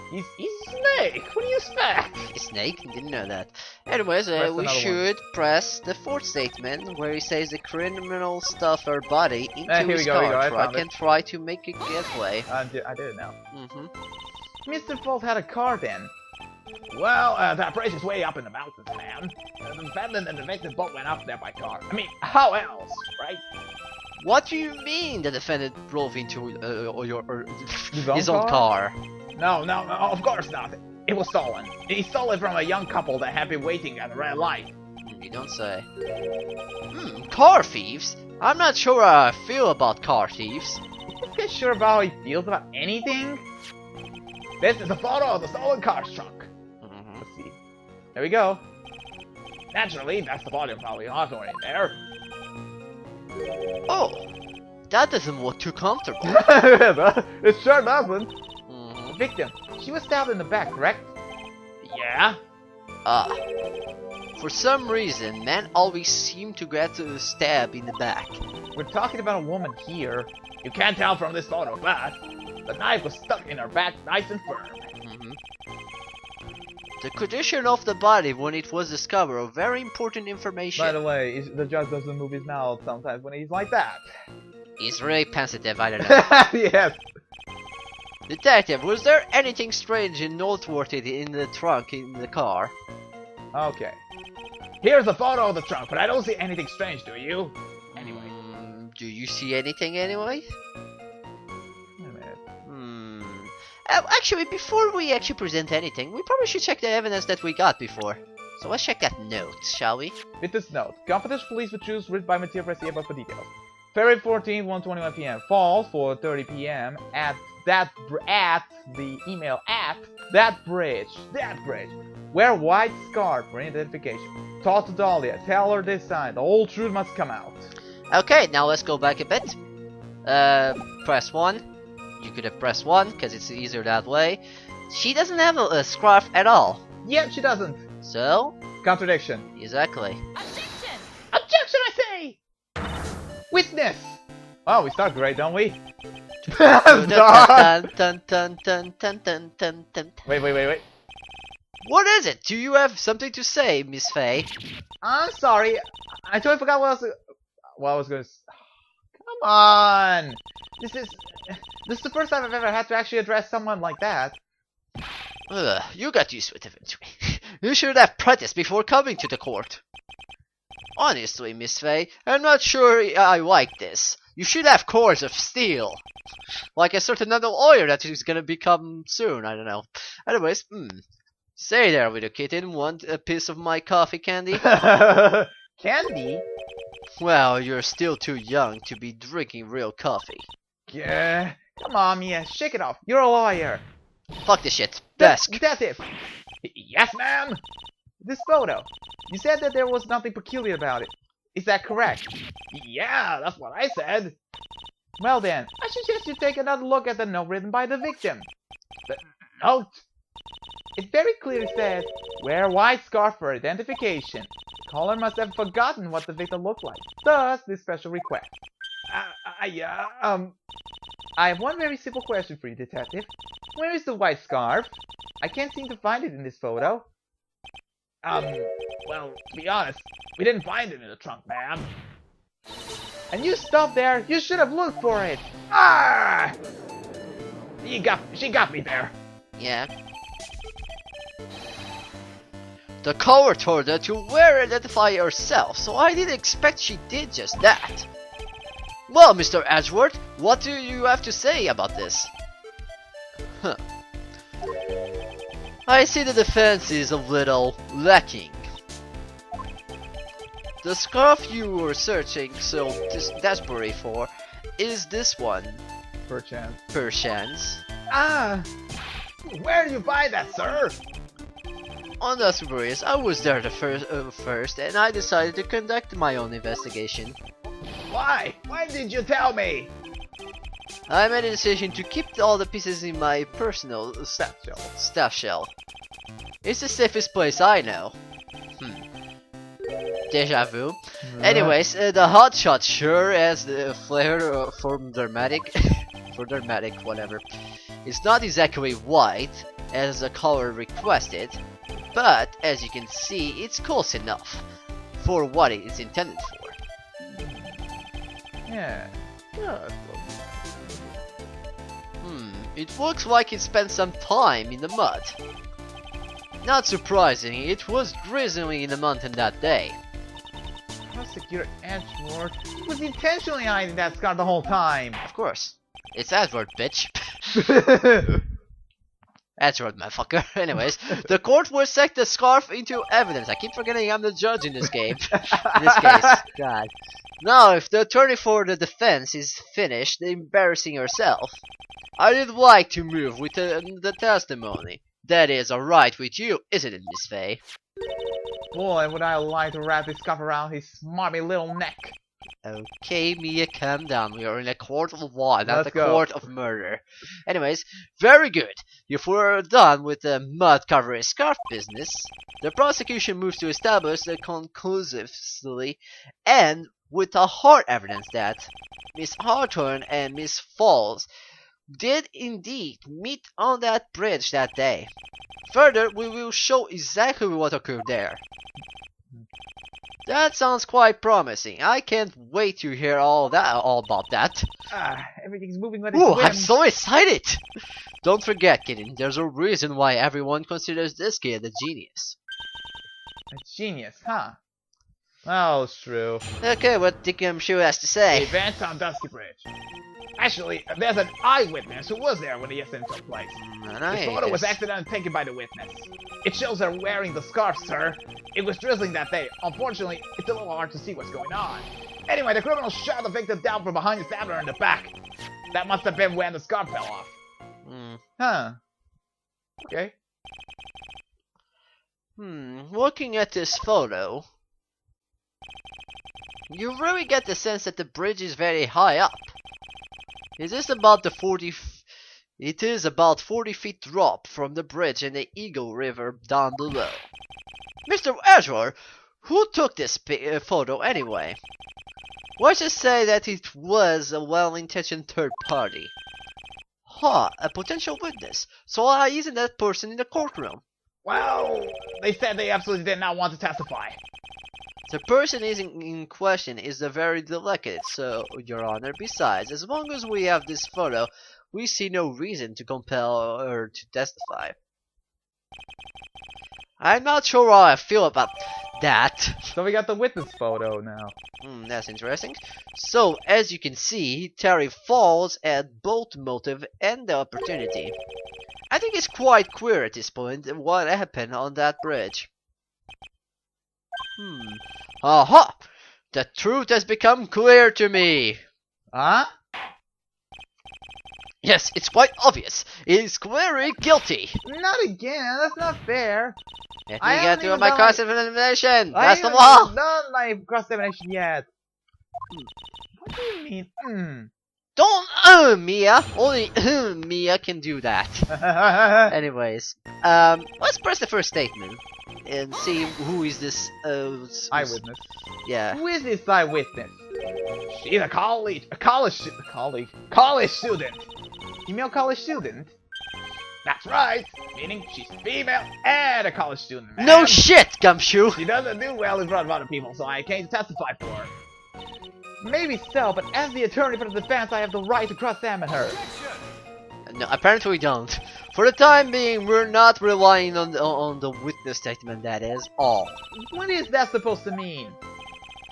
He's Snake. What do you expect? Snake? Didn't know that. Anyways, Press we another should press the fourth statement where he says the criminal stuff her body into Here we his go, car I truck found it. and try to make a getaway. I did it now. Mm-hmm. Mr. Folt had a car then. Well, that bridge is way up in the mountains, man. The defendant and the victim both went up there by car. I mean, how else, right? What do you mean the defendant drove into his own own car? No, of course not. It was stolen. He stole it from a young couple that had been waiting at a red light. You don't say. Car thieves? I'm not sure how I feel about car thieves. Is this guy sure about how he feels about anything? This is a photo of the stolen car's trunk. Let's see. There we go. Naturally, that's the volume file we have in there. Oh, that doesn't look too comfortable. It sure doesn't. Victim, she was stabbed in the back, correct? Yeah. For some reason, men always seem to get a stab in the back. We're talking about a woman here. You can't tell from this photo, but the knife was stuck in her back nice and firm. The condition of the body when it was discovered are very important information. By the way, the judge doesn't move his mouth sometimes when he's like that. He's really sensitive, I don't know. Yes. Detective, was there anything strange and noteworthy in the trunk in the car? Okay. Here's a photo of the trunk, but I don't see anything strange, do you? Anyway. Do you see anything anyway? Wait a minute. Actually, before we actually present anything, we probably should check the evidence that we got before. So let's check that note, shall we? With this note, confidential police would choose written by material press above for details. February 14th, 1:21 p.m. Falls, 4:30 p.m. at the email at that bridge. Wear white scarf for identification. Talk to Dahlia. Tell her this sign. The whole truth must come out. Okay, now let's go back a bit. Press 1. You could have pressed 1 because it's easier that way. She doesn't have a scarf at all. Yeah, she doesn't. So? Contradiction. Exactly. Objection! Objection, I say! Witness! Oh, we start great, don't we? Wait. What is it? Do you have something to say, Miss Faye? I'm sorry. I totally forgot what I was going to say. Come on! This is the first time I've ever had to actually address someone like that. You got used to it eventually. You should have practiced before coming to the court. Honestly, Miss Faye, I'm not sure I like this. You should have cores of steel. Like a certain other lawyer that is gonna become soon, I don't know. Anyways, Say there, little kitten, want a piece of my coffee candy? Candy? Well, you're still too young to be drinking real coffee. Yeah. Come on, Mia, shake it off. You're a lawyer. Fuck this shit. Desk. Detective. Yes, ma'am. This photo. You said that there was nothing peculiar about it. Is that correct? Yeah, that's what I said. Well then, I suggest you take another look at the note written by the victim. The note? It very clearly says, wear white scarf for identification. The caller must have forgotten what the victim looked like. Thus, this special request. I have one very simple question for you, detective. Where is the white scarf? I can't seem to find it in this photo. Well, to be honest, we didn't find it in the trunk, ma'am. And you stopped there. You should have looked for it. Ah! She got me there. Yeah. The caller told her to identify herself, so I didn't expect she did just that. Well, Mr. Edgeworth, what do you have to say about this? Huh. I see the defense is a little lacking. The scarf you were searching so desperately for is this one. Perchance. Perchance. Ah! Where do you buy that, sir? On the Subaru, I was there the first, and I decided to conduct my own investigation. Why? Why did you tell me? I made a decision to keep all the pieces in my personal staff shell. It's the safest place I know. Deja vu. Anyways, the hotshot sure has the flair for dramatic, whatever. It's not exactly white, as the caller requested, but as you can see, it's close enough for what it is intended for. Yeah. Good. It looks like it spent some time in the mud. Not surprising, it was drizzling in the mountain that day. Prosecutor Edgeworth was intentionally hiding that scar the whole time. Of course. It's Edward, bitch. Edward, motherfucker. Anyways, the court will take the scarf into evidence. I keep forgetting I'm the judge in this game. In this case. God. Now, if the attorney for the defense is finished embarrassing herself, I'd like to move with the testimony. That is alright with you, isn't it, Miss Faye? Boy, would I like to wrap this scarf around his smarmy little neck. Okay, Mia, calm down. We are in a court of law, not Let's a go. court of murder. Anyways, very good. If we're done with the mud covering scarf business, the prosecution moves to establish conclusively and with a hard evidence that Miss Hawthorne and Miss Falls did indeed meet on that bridge that day. Further, we will show exactly what occurred there. That sounds quite promising. I can't wait to hear all about that. Everything's moving on its Ooh, whim. I'm so excited! Don't forget, kitten, there's a reason why everyone considers this kid a genius. A genius, huh? Oh, it's true. Okay, what Dick Shu has to The say. event on Dusky Bridge. Actually, there's an eyewitness who was there when the incident took place. The photo was accidentally taken by the witness. It shows her wearing the scarf, sir. It was drizzling that day. Unfortunately, it's a little hard to see what's going on. Anyway, the criminal shot the victim down from behind and stabbed her in the back. That must have been when the scarf fell off. Huh. Okay. Looking at this photo, you really get the sense that the bridge is very high up. It is about 40 feet drop from the bridge in the Eagle River down below. Mr. Edgeworth, who took this photo anyway? Let's just say that it was a well-intentioned third party. A potential witness. So why isn't that person in the courtroom? Well, they said they absolutely did not want to testify. The person in question is very delicate, so, Your Honor, besides, as long as we have this photo, we see no reason to compel her to testify. I'm not sure how I feel about that. So we got the witness photo now. That's interesting. So, as you can see, Terry Falls had both motive and the opportunity. I think it's quite clear at this point what happened on that bridge. Aha! The truth has become clear to me! Huh? Yes, it's quite obvious. He is clearly guilty. Not again, that's not fair. Let I me get haven't to even my done cross-examination. I That's the haven't law. done my cross-examination yet. What do you mean? Don't Mia. Only Mia can do that. Anyways, let's press the first statement and see who is this Eyewitness. Yeah. Who is this eyewitness? She's a college student. Female college student? That's right. Meaning she's female and a college student. Man. No shit, Gumshoe. She doesn't do well in front of other people, so I can't testify for her. Maybe so, but as the attorney for the defense, I have the right to cross-examine her. No, apparently we don't. For the time being, we're not relying on the witness statement, that is all. What is that supposed to mean?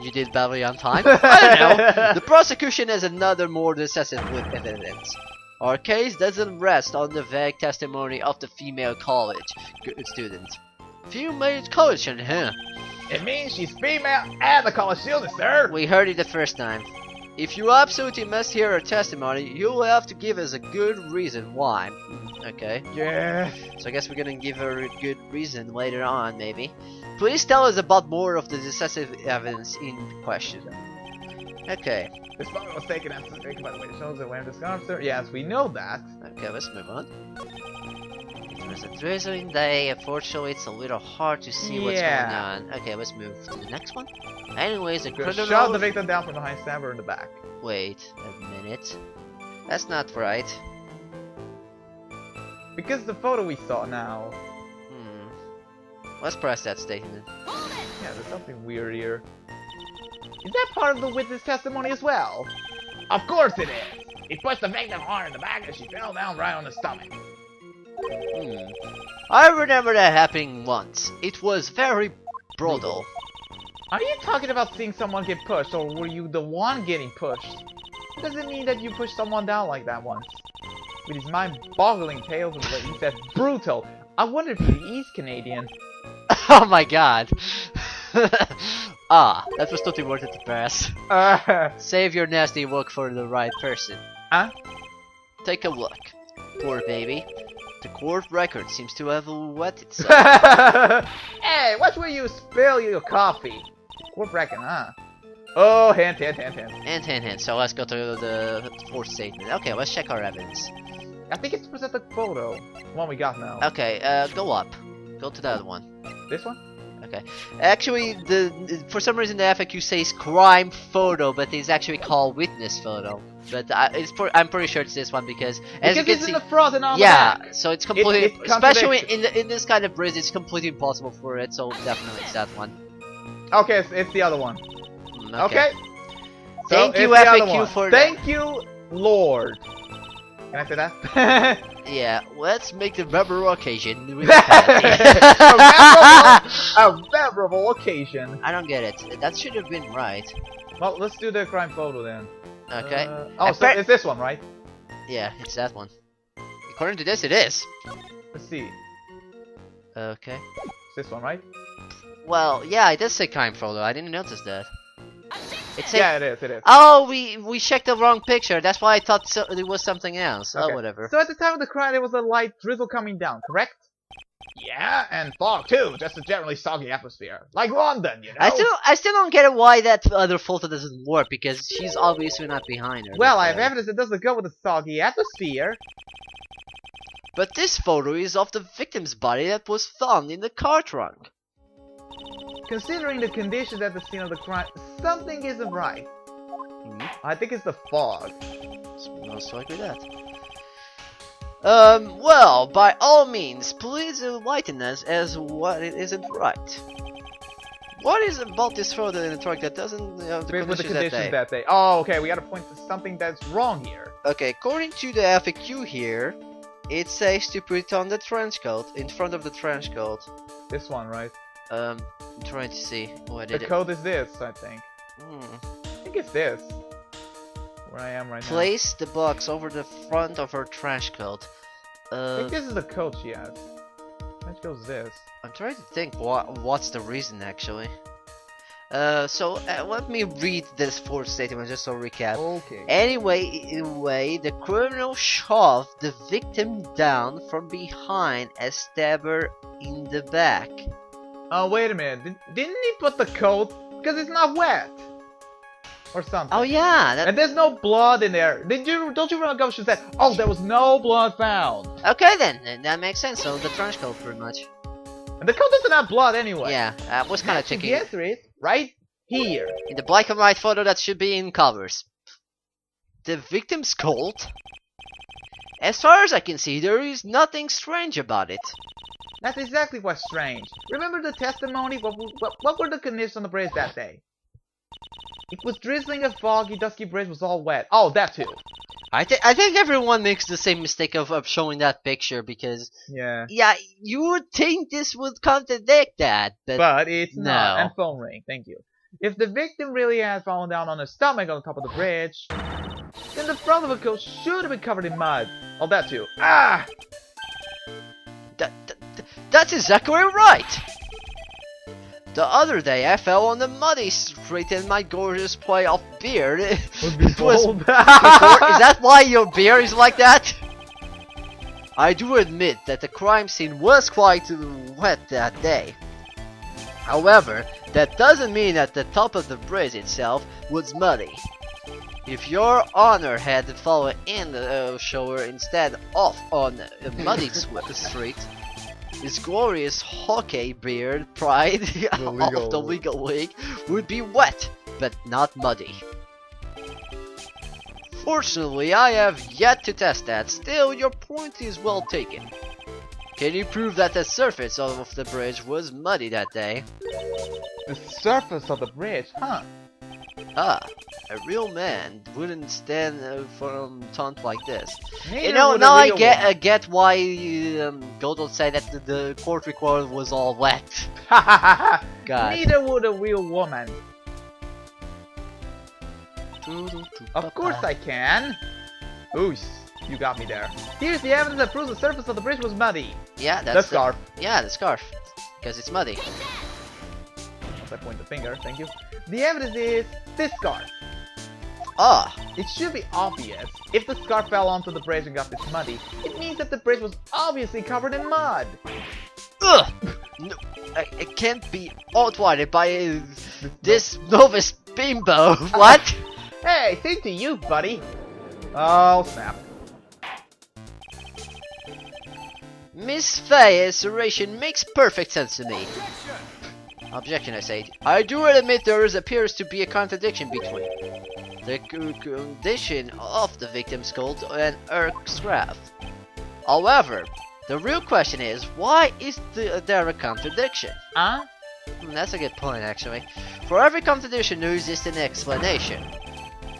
You did badly on time? I don't know. The prosecution has another more decisive evidence. Our case doesn't rest on the vague testimony of the female college student. Female college student, huh? It means she's female and a college student, sir. We heard it the first time. If you absolutely must hear her testimony, you'll have to give us a good reason why. Okay. Yeah. So I guess we're gonna give her a good reason later on, maybe. Please tell us about more of the decisive evidence in question. Okay. This photo was taken after the by the way it shows that wearing the scarf, sir. Yes, we know that. Okay, let's move on. It was a drizzling day. Unfortunately, it's a little hard to see what's going on. Okay, let's move to the next one. Anyways, the criminal shot the victim down from behind, stabbed her in the back. Wait a minute. That's not right. Because the photo we saw now. Let's press that statement. Yeah, there's something weird here. Is that part of the witness testimony as well? Of course it is! He pushed the victim hard in the back and she fell down right on the stomach. I remember that happening once. It was very brutal. Are you talking about seeing someone get pushed, or were you the one getting pushed? It doesn't mean that you pushed someone down like that once. With his mind-boggling tales of what he said, brutal. I wonder if he is Canadian. Oh my god. That was totally worth it to press. Save your nasty work for the right person. Huh? Take a look. Poor baby. The court record seems to have wet itself. Hey, watch where you spill your coffee. Court record, huh? Oh, hint. And. So let's go to the fourth statement. Okay, let's check our evidence. I think it's present the photo. The one we got now. Okay, go up. Go to the other one. This one? Okay. Actually, for some reason the FAQ says crime photo, but it's actually called witness photo. But I'm pretty sure it's this one because as you can it's see, in the front and on yeah. the back. So it's completely, It especially in this kind of bridge, it's completely impossible for it. So definitely it's that one. Okay, it's the other one. Okay. Thank So you FAQ for. Thank you, Lord. Can I say that? Yeah, let's make the memorable occasion. a memorable occasion. I don't get it. That should have been right. Well, let's do the crime photo then. Okay. So it's this one, right? Yeah, it's that one. According to this, it is. Let's see. Okay. It's this one, right? Well, yeah, it does say crime photo. I didn't notice that. Yeah, it is. Oh, we checked the wrong picture. That's why I thought it was something else. Okay. Oh, whatever. So at the time of the crime, there was a light drizzle coming down, correct? Yeah, and fog too. Just a generally soggy atmosphere, like London, you know. I still don't get why that other photo doesn't work because she's obviously not behind her. Well, I have evidence that doesn't go with the soggy atmosphere. But this photo is of the victim's body that was found in the car trunk. Considering the conditions at the scene of the crime, something isn't right. I think it's the fog. It's most likely that. Well, by all means, please enlighten us as what it isn't right. What is about this photo in the truck that doesn't have the conditions that day? Oh, okay, we gotta point to something that's wrong here. Okay, according to the FAQ here, it says to put on the trench coat, in front of the trench coat. This one, right? I'm trying to see what the code is this, I think. I think it's this. Where I am right now. Place the box over the front of her trash coat. I think this is the code she has. Trench coat is this. I'm trying to think what's the reason actually. So let me read this fourth statement just so recap. Okay. Anyway, the criminal shoved the victim down from behind and stabbed her in the back. Oh, wait a minute. Didn't he put the coat? Because it's not wet. Or something. Oh yeah. And there's no blood in there. Don't you remember she said, oh, there was no blood found. Okay then, that makes sense. So the trench coat pretty much. And the coat doesn't have blood anyway. Yeah, I was kind of checking. The answer is right here. In the black and white photo that should be in covers. The victim's coat? As far as I can see, there is nothing strange about it. That's exactly what's strange. Remember the testimony? What were the conditions on the bridge that day? It was drizzling, a foggy, dusky bridge was all wet. Oh, that too. I think everyone makes the same mistake of showing that picture because yeah, you would think this would contradict that, but it's not. And phone ring, thank you. If the victim really had fallen down on her stomach on the top of the bridge, then the front of her coat should have been covered in mud. Oh, that too. Ah! That's exactly right! The other day I fell on the muddy street and my gorgeous play of beard was is that why your beard is like that? I do admit that the crime scene was quite wet that day. However, that doesn't mean that the top of the bridge itself was muddy. If your honor had fallen in the shower instead of on a muddy street, his glorious hockey beard pride of the legal league would be wet, but not muddy. Fortunately, I have yet to test that. Still, your point is well taken. Can you prove that the surface of the bridge was muddy that day? The surface of the bridge, huh? Ah, a real man wouldn't stand for taunt like this. Neither You know, would a now I real get why Godel said that the court record was all wet. woman. God. Neither would a real woman. Of course I can. Oosh, you got me there. Here's the evidence that proves the surface of the bridge was muddy. Yeah, that's The scarf. Yeah, the scarf. Because it's muddy. I point the finger, thank you. The evidence is this scarf. Ah, It should be obvious. If the scarf fell onto the bridge and got this muddy, it means that the bridge was obviously covered in mud. ugh! No, it can't be outwarded by this novice bimbo. What? Hey, same to you, buddy. Oh, snap. Miss Faye's oration makes perfect sense to me. Objection, I say. I do admit there appears to be a contradiction between the condition of the victim's coat and her scarf. However, the real question is, why is there a contradiction? Huh? That's a good point, actually. For every contradiction, there exists an explanation.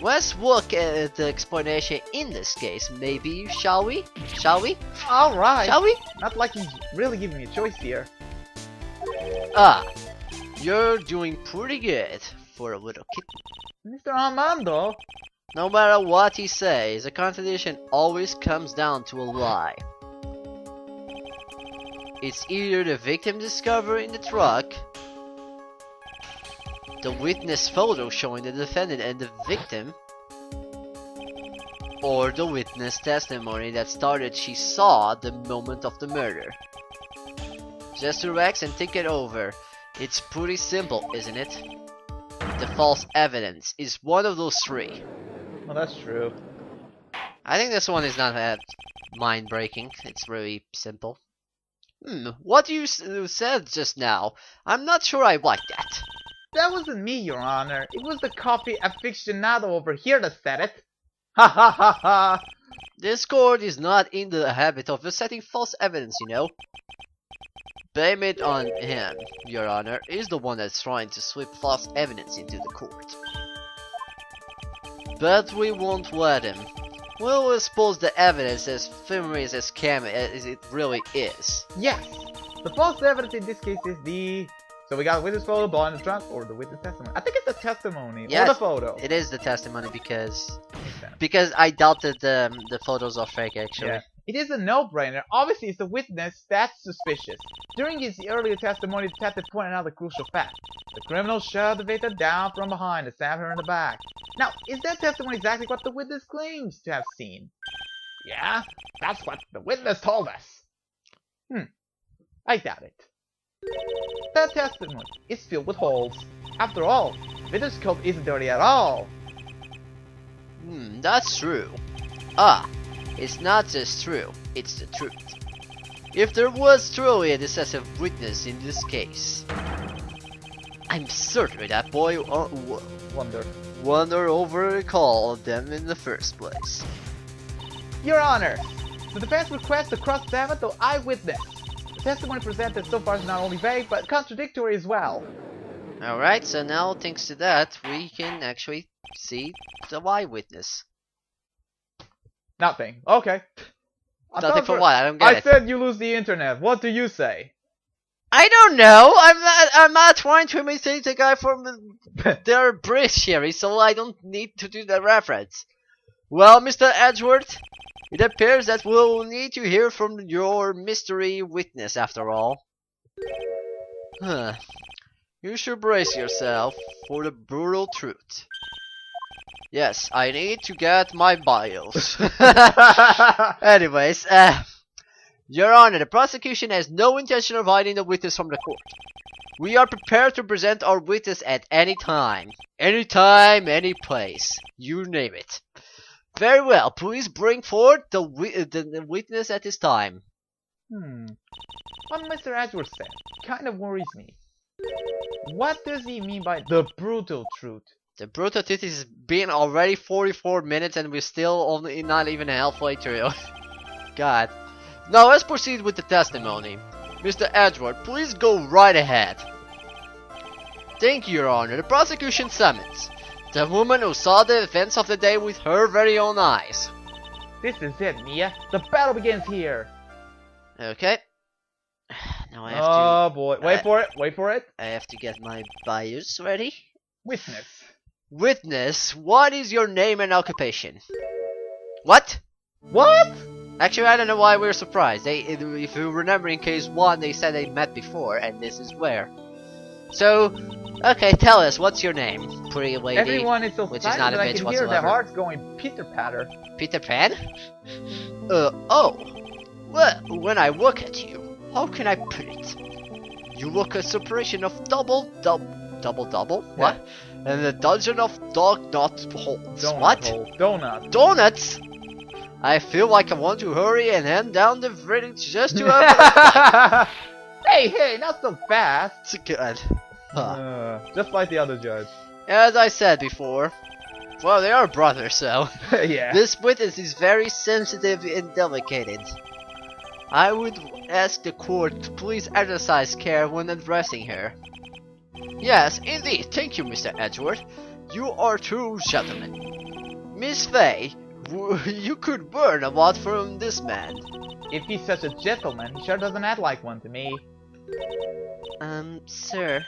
Let's look at the explanation in this case, maybe, shall we? Shall we? Alright. Shall we? Not like he's really giving me a choice here. Ah, you're doing pretty good for a little kitten. Mr. Armando? No matter what he says, a contradiction always comes down to a lie. It's either the victim discovered in the truck, the witness photo showing the defendant and the victim, or the witness testimony that started she saw the moment of the murder. Just relax and think it over. It's pretty simple, isn't it? The false evidence is one of those three. Well, that's true. I think this one is not that mind-breaking. It's really simple. What you said just now, I'm not sure I like that. That wasn't me, Your Honor. It was the coffee aficionado over here that said it. Ha ha ha ha! This court is not in the habit of setting false evidence, you know. Blame it on him, Your Honor. He's the one that's trying to sweep false evidence into the court. But we won't let him. We'll expose the evidence as flimsy as it really is. Yes! The false evidence in this case is the... So we got a witness photo, ball in the trunk, or the witness testimony. I think it's the testimony, or the photo. It is the testimony because I doubted the photos are fake, actually. Yeah. It is a no-brainer. Obviously, it's the witness that's suspicious. During his earlier testimony, the detective pointed out the crucial fact. The criminal shoved the victim down from behind and stabbed her in the back. Now, is that testimony exactly what the witness claims to have seen? Yeah, that's what the witness told us. I doubt it. That testimony is filled with holes. After all, the witness coat isn't dirty at all. That's true. Ah, it's not just true, it's the truth. If there was truly a decisive witness in this case, I'm certain that boy wonder over called them in the first place. Your Honor, the defense requests to cross-examine the eyewitness. The testimony presented so far is not only vague, but contradictory as well. Alright, so now thanks to that, we can actually see the eyewitness. Nothing. Okay. Nothing for what? I don't get it. I said you lose the internet. What do you say? I don't know. I'm not trying to imitate the guy from their bridge here, so I don't need to do the reference. Well, Mr. Edgeworth, it appears that we'll need to hear from your mystery witness after all. You should brace yourself for the brutal truth. Yes, I need to get my bios. Anyways, Your Honor, the prosecution has no intention of hiding the witness from the court. We are prepared to present our witness at any time. Any time, any place. You name it. Very well, please bring forward the witness at this time. What Mr. Edgeworth said kind of worries me. What does he mean by the brutal truth? The brutal truth has been already 44 minutes and we're still only not even halfway through. God. Now let's proceed with the testimony. Mr. Edward, please go right ahead. Thank you, Your Honor. The prosecution summons the woman who saw the events of the day with her very own eyes. This is it, Mia. The battle begins here. Okay. Now I have Oh boy. Wait for it. Wait for it. I have to get my bios ready. Witness. Witness, what is your name and occupation? What? What? Actually, I don't know why we're surprised. If you remember in case 1, they said they met before, and this is where. So, okay, tell us, what's your name, pretty lady? Everyone is so which silent is not a that I bitch can hear their whatsoever. hearts going pitter-patter. Peter Pan? Oh. Well, when I look at you, how can I put it? You look a separation of double? What? And the dungeon of dog nut holes. Donut What? hole. Donut. Donuts? I feel like I want to hurry and hand down the verdict just to have Hey, not so fast. It's good. Just like the other judge. As I said before, well, they are brothers, so Yeah. this witness is very sensitive and delicate. I would ask the court to please exercise care when addressing her. Yes, indeed. Thank you, Mr. Edward. You are true gentleman. Miss Fay, you could learn a lot from this man. If he's such a gentleman, he sure doesn't act like one to me. Sir,